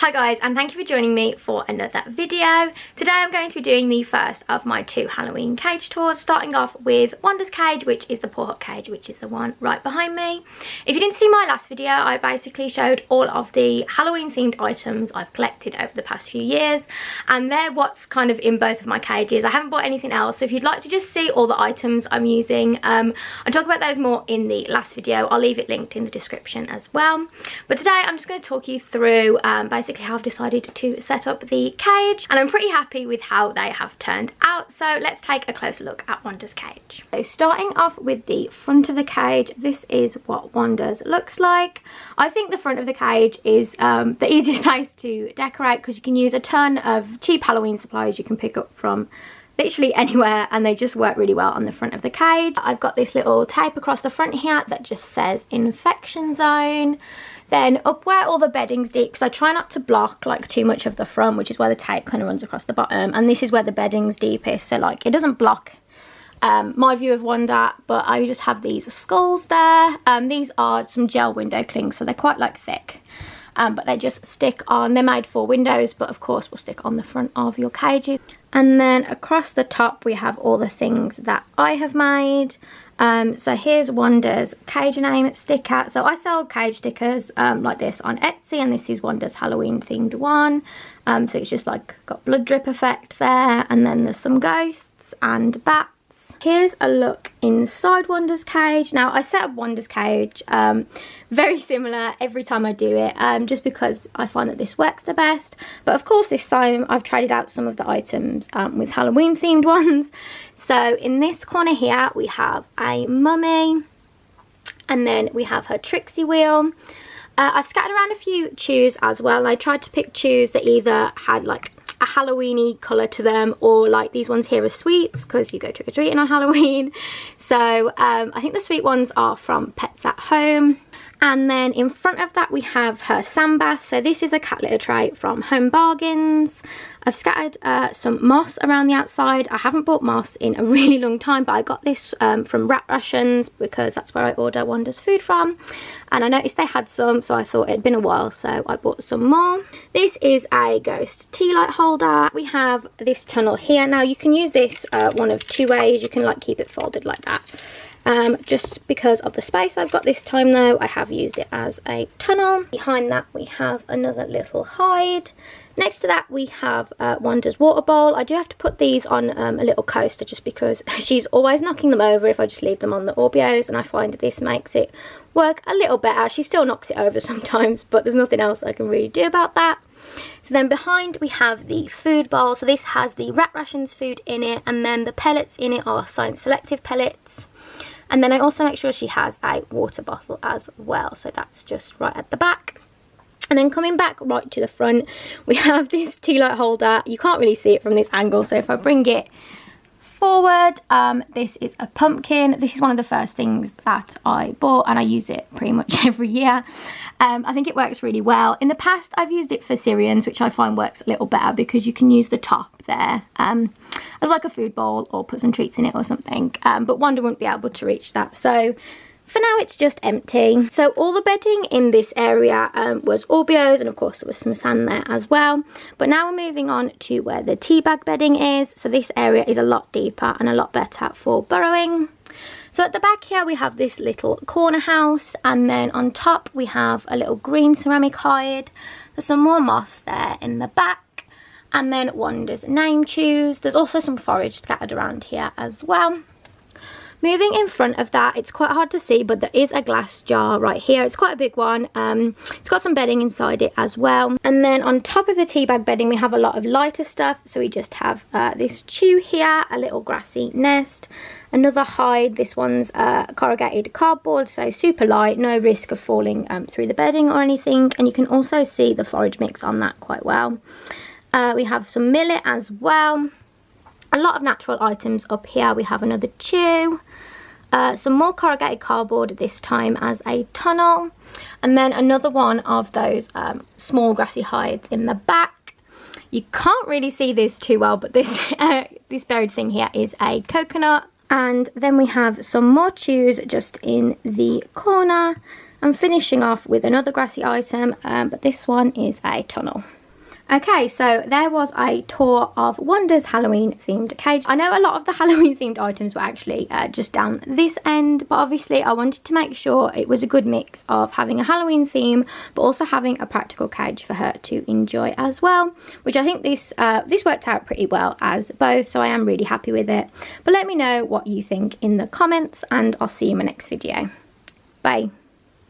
Hi guys, and thank you for joining me for another video. Today I'm going to be doing the first of my 2 Halloween cage tours, starting off with Wanda's cage, which is the Paw Hut cage, which is the one right behind me. If you didn't see my last video, I basically showed all of the Halloween themed items I've collected over the past few years, and they're what's kind of in both of my cages. I haven't bought anything else, so if you'd like to just see all the items I'm using, I talk about those more in the last video. I'll leave it linked in the description as well. But today I'm just going to talk you through basically how I've decided to set up the cage, and I'm pretty happy with how they have turned out. So let's take a closer look at Wanda's cage. So starting off with the front of the cage, this is what Wanda's looks like. I think the front of the cage is the easiest place to decorate because you can use a ton of cheap Halloween supplies you can pick up from literally anywhere, and they just work really well on the front of the cage. I've got this little tape across the front here that just says infection zone. Then up where all the bedding's deep, because I try not to block like too much of the front, which is where the tape kind of runs across the bottom, and this is where the bedding's deepest, so like it doesn't block my view of Wanda, but I just have these skulls there. These are some gel window clings, so they're quite like thick. But they just stick on, they're made for windows, but of course will stick on the front of your cages. And then across the top we have all the things that I have made. So here's Wanda's cage name sticker. So I sell cage stickers like this on Etsy, and this is Wanda's Halloween themed one. So it's just like got blood drip effect there, and then there's some ghosts and bats. Here's a look inside Wanda's cage. Now I set up Wanda's cage very similar every time I do it, just because I find that this works the best. But of course this time I've traded out some of the items with Halloween themed ones. So in this corner here we have a mummy, and then we have her Trixie wheel. I've scattered around a few chews as well, and I tried to pick chews that either had like a Halloweeny colour to them, or like these ones here are sweets because you go trick-or-treating on Halloween. So I think the sweet ones are from Pets at Home. And then in front of that we have her sandbath. So this is a cat litter tray from Home Bargains. I've scattered some moss around the outside. I haven't bought moss in a really long time, but I got this from Rat Rations because that's where I order Wanda's food from. And I noticed they had some, so I thought it'd been a while, so I bought some more. This is a ghost tea light holder. We have this tunnel here. Now you can use this one of 2 ways. You can like keep it folded like that. Just because of the space I've got this time though, I have used it as a tunnel. Behind that we have another little hide. Next to that we have Wanda's water bowl. I do have to put these on a little coaster just because she's always knocking them over if I just leave them on the Orbeos, and I find that this makes it work a little better. She still knocks it over sometimes, but there's nothing else I can really do about that. So then behind we have the food bowl. So this has the Rat Rations food in it, and then the pellets in it are Science Selective pellets. And then I also make sure she has a water bottle as well, so that's just right at the back. And then coming back right to the front, we have this tea light holder. You can't really see it from this angle, so if I bring it forward, this is a pumpkin. This is one of the first things that I bought, and I use it pretty much every year. I think it works really well. In the past I've used it for Syrians, which I find works a little better because you can use the top there as like a food bowl or put some treats in it or something, but Wanda wouldn't be able to reach that, so for now it's just empty. So all the bedding in this area was Orbeos, and of course there was some sand there as well. But now we're moving on to where the tea bag bedding is. So this area is a lot deeper and a lot better for burrowing. So at the back here we have this little corner house, and then on top we have a little green ceramic hide. There's some more moss there in the back, and then Wanda's name chews. There's also some forage scattered around here as well. Moving in front of that, it's quite hard to see, but there is a glass jar right here. It's quite a big one. It's got some bedding inside it as well. And then on top of the tea bag bedding, we have a lot of lighter stuff. So we just have this chew here, a little grassy nest, another hide. This one's corrugated cardboard, so super light, no risk of falling through the bedding or anything. And you can also see the forage mix on that quite well. We have some millet as well. A lot of natural items up here. We have another chew, some more corrugated cardboard, this time as a tunnel, and then another one of those small grassy hides in the back. You can't really see this too well, but this this buried thing here is a coconut. And then we have some more chews just in the corner, and finishing off with another grassy item, but this one is a tunnel. Okay, so there was a tour of Wanda's Halloween themed cage. I know a lot of the Halloween themed items were actually just down this end, but obviously I wanted to make sure it was a good mix of having a Halloween theme but also having a practical cage for her to enjoy as well, which I think this worked out pretty well as both, so I am really happy with it. But let me know what you think in the comments, and I'll see you in my next video. Bye.